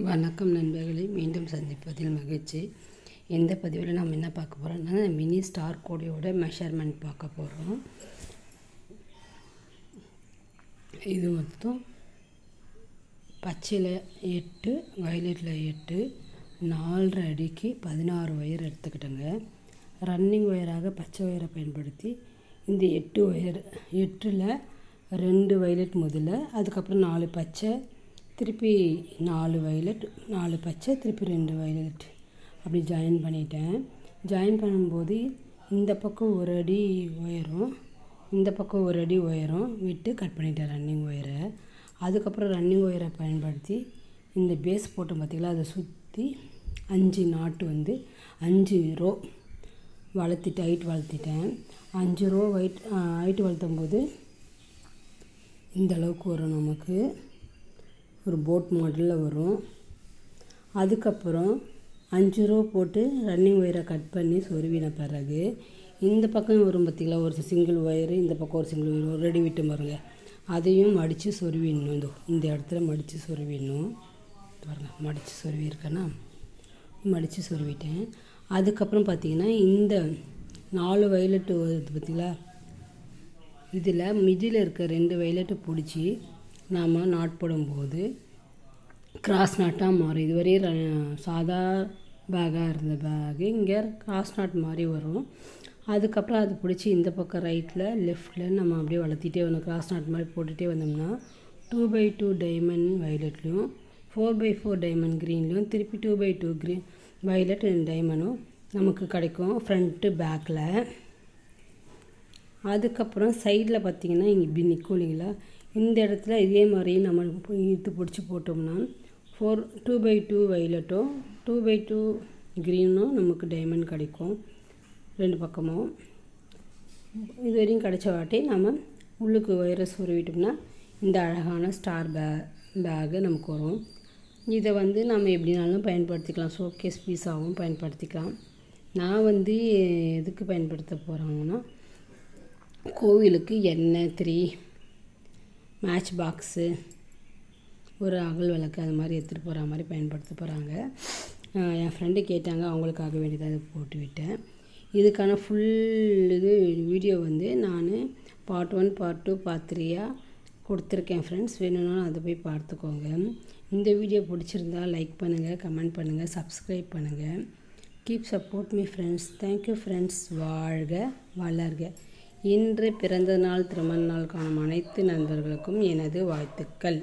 வணக்கம் நண்பர்களே, மீண்டும் சந்திப்பதில் மகிழ்ச்சி. இந்த பதிவில் நாம் என்ன பார்க்க போகிறோம்னா, மினி ஸ்டார் கோடியோட மெஷர்மெண்ட் பார்க்க போகிறோம். இது மொத்தம் பச்சையில் 8, வயலட்டில் 8, 4.5 அடிக்கு 16 ஒயர் எடுத்துக்கிட்டேங்க. ரன்னிங் ஒயராக பச்சை ஒயரை பயன்படுத்தி இந்த 8 ஒயர் 8ல் 2 வயலட் முதல்ல, அதுக்கப்புறம் 4 பச்சை, திருப்பி 4 வயலட், 4 பச்சை, திருப்பி 2 வயலட் அப்படி ஜாயின் பண்ணிட்டேன். ஜாயின் பண்ணும்போது இந்த பக்கம் 1 அடி உயரம், இந்த பக்கம் 1 அடி உயரம் விட்டு கட் பண்ணிட்டேன் ரன்னிங் ஒயரை. அதுக்கப்புறம் ரன்னிங் ஒயரை பயன்படுத்தி இந்த பேஸ் போட்டோம் பார்த்திங்களா, அதை சுற்றி 5 நாட்டு 5 ரோ வளர்த்திட்டு ஹைட் வளர்த்திட்டேன். 5 ரோ ஹைட் வளர்த்தும் போது இந்த அளவுக்கு வரும், நமக்கு ஒரு போட் மாடலில் வரும். அதுக்கப்புறம் 5 ரோ போட்டு ரன்னிங் ஒயரை கட் பண்ணி சொருவின பிறகு இந்த பக்கம் வரும் பார்த்திங்களா, ஒரு சிங்கிள் ஒயரு, இந்த பக்கம் ஒரு சிங்கிள் ஒயர், ஒரு ரெடி விட்டு பாருங்க, அதையும் மடித்து சொருவிடணும். இந்த இடத்துல மடித்து சொருவிடணும் பாருங்கள், மடித்து சொருவிருக்கேன்னா மடித்து சொருவிட்டேன். அதுக்கப்புறம் பார்த்திங்கன்னா இந்த 4 வயலட்டு வருது பார்த்திங்களா, இதில் மிடில் இருக்க 2 வயலட்டு பிடிச்சி நாம் நாட் போடும்போது கிராஸ் நாட்டாக மாறும். இதுவரை சாதா பேக்காக இருந்த பேகு இங்கே கிராஸ் நாட் மாதிரி வரும். அதுக்கப்புறம் அது பிடிச்சி இந்த பக்கம் ரைட்டில் லெஃப்டில் நம்ம அப்படியே வளர்த்திட்டே வரணும். கிராஸ் நாட் மாதிரி போட்டுகிட்டே வந்தோம்னா 2x2 டைமண்ட் வயலட்லேயும் 4x4 டைமண்ட் க்ரீன்லேயும் திருப்பி 2x2 க்ரீன் வயலட் டைமண்டும் நமக்கு கிடைக்கும் ஃப்ரண்ட்டு பேக்கில். அதுக்கப்புறம் சைடில் பார்த்திங்கன்னா இங்கே இப்படி நிற்கும் இல்லைங்களா, இந்த இடத்துல இதே மாதிரி நம்ம இழுத்து பிடிச்சி போட்டோம்னா 2x2 வயலட்டும் 2x2 க்ரீனும் நமக்கு டைமண்ட் கிடைக்கும். 2 பக்கமும் இது வரையும் கிடைச்ச வாட்டி நம்ம உள்ளுக்கு ஒயரை சொருவிட்டோம்னா இந்த அழகான ஸ்டார் பேகு நமக்கு வரும். இதை நம்ம எப்படினாலும் பயன்படுத்திக்கலாம், ஷோகேஸ் பீஸாகவும் பயன்படுத்திக்கலாம். நான் எதுக்கு பயன்படுத்த போகிறாங்கன்னா, கோவிலுக்கு எண்ணெய் 3 மேட்ச் பாக்ஸு, ஒரு அகல் விளக்கு அது மாதிரி எடுத்துகிட்டு போகிற மாதிரி பயன்படுத்த போகிறாங்க. என் ஃப்ரெண்டு கேட்டாங்க, அவங்களுக்காக வேண்டியதாக போட்டு விட்டேன். இதுக்கான ஃபுல் வீடியோ நான் பார்ட் 1 பார்ட் 2 பார்ட் 3 கொடுத்துருக்கேன் ஃப்ரெண்ட்ஸ். வேணும்னாலும் அதை போய் பார்த்துக்கோங்க. இந்த வீடியோ பிடிச்சிருந்தா லைக் பண்ணுங்கள், கமெண்ட் பண்ணுங்கள், சப்ஸ்கிரைப் பண்ணுங்கள். Keep support me friends. Thank you friends. வாழ்க வளர்க. இன்று பிறந்த நாள், திருமண நாள் காணும் அனைத்து நண்பர்களுக்கும் எனது வாழ்த்துக்கள்.